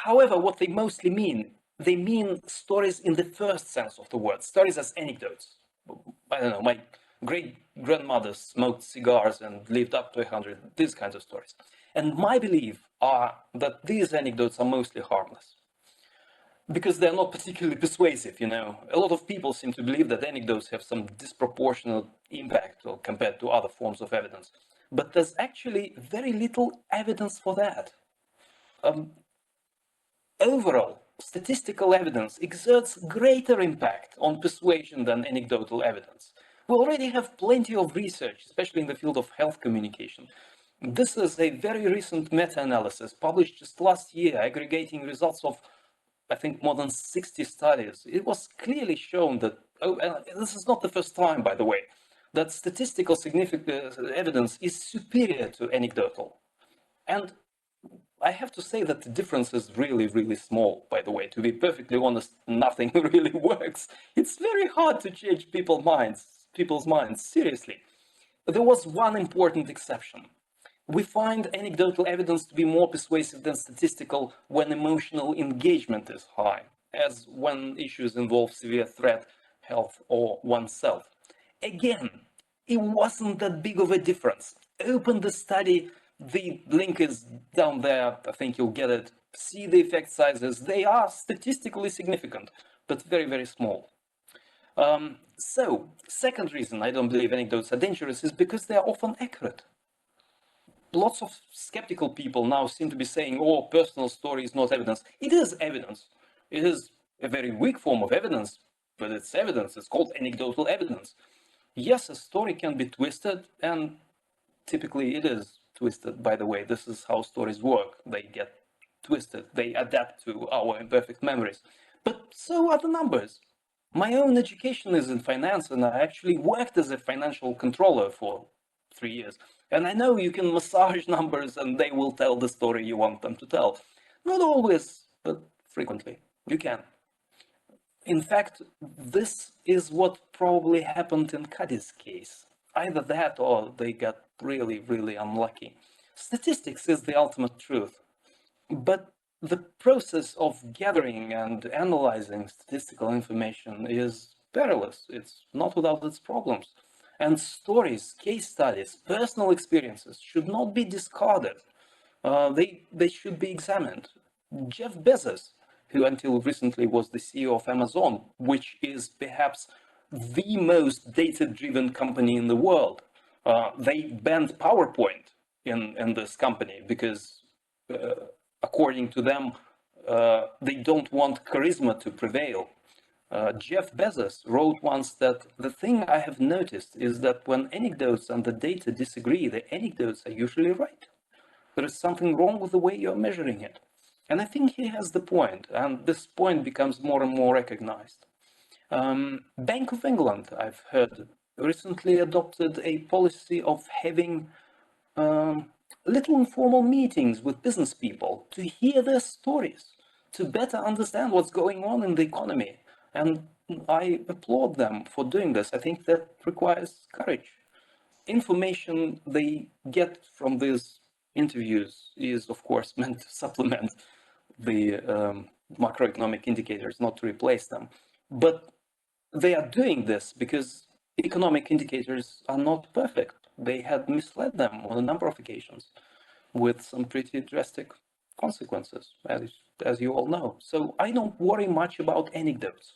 However, what they mean stories in the first sense of the word, stories as anecdotes. I don't know, my great-grandmother smoked cigars and lived up to 100, these kinds of stories. And my belief are that these anecdotes are mostly harmless, because they're not particularly persuasive, you know. A lot of people seem to believe that anecdotes have some disproportionate impact compared to other forms of evidence. But there's actually very little evidence for that. Overall, statistical evidence exerts greater impact on persuasion than anecdotal evidence. We already have plenty of research, especially in the field of health communication. This is a very recent meta-analysis published just last year, aggregating results of, I think, more than 60 studies. It was clearly shown that, this is not the first time, by the way, that statistical significant evidence is superior to anecdotal. And I have to say that the difference is really, really small, by the way. To be perfectly honest, nothing really works. It's very hard to change people's minds, seriously. There was one important exception. We find anecdotal evidence to be more persuasive than statistical when emotional engagement is high, as when issues involve severe threat, health, or oneself. Again, it wasn't that big of a difference. Open the study, the link is down there, I think you'll get it. See the effect sizes, they are statistically significant, but very, very small. So, second reason I don't believe anecdotes are dangerous is because they are often accurate. Lots of skeptical people now seem to be saying, oh, personal story is not evidence. It is evidence. It is a very weak form of evidence, but it's evidence. It's called anecdotal evidence. Yes, a story can be twisted, and typically it is twisted, by the way. This is how stories work. They get twisted. They adapt to our imperfect memories. But so are the numbers. My own education is in finance, and I actually worked as a financial controller for 3 years. And I know you can massage numbers and they will tell the story you want them to tell. Not always, but frequently. You can. In fact, this is what probably happened in Cuddy's case. Either that or they got really, really unlucky. Statistics is the ultimate truth. But the process of gathering and analyzing statistical information is perilous. It's not without its problems. And stories, case studies, personal experiences should not be discarded. They should be examined. Jeff Bezos, who until recently was the CEO of Amazon, which is perhaps the most data-driven company in the world, they banned PowerPoint in this company because, according to them, they don't want charisma to prevail. Jeff Bezos wrote once that the thing I have noticed is that when anecdotes and the data disagree, the anecdotes are usually right. There is something wrong with the way you're measuring it. And I think he has the point, and this point becomes more and more recognized. Bank of England, I've heard, recently adopted a policy of having little informal meetings with business people to hear their stories, to better understand what's going on in the economy. And I applaud them for doing this. I think that requires courage. Information they get from these interviews is, of course, meant to supplement the macroeconomic indicators, not to replace them. But they are doing this because economic indicators are not perfect. They had misled them on a number of occasions with some pretty drastic consequences, as you all know. So I don't worry much about anecdotes.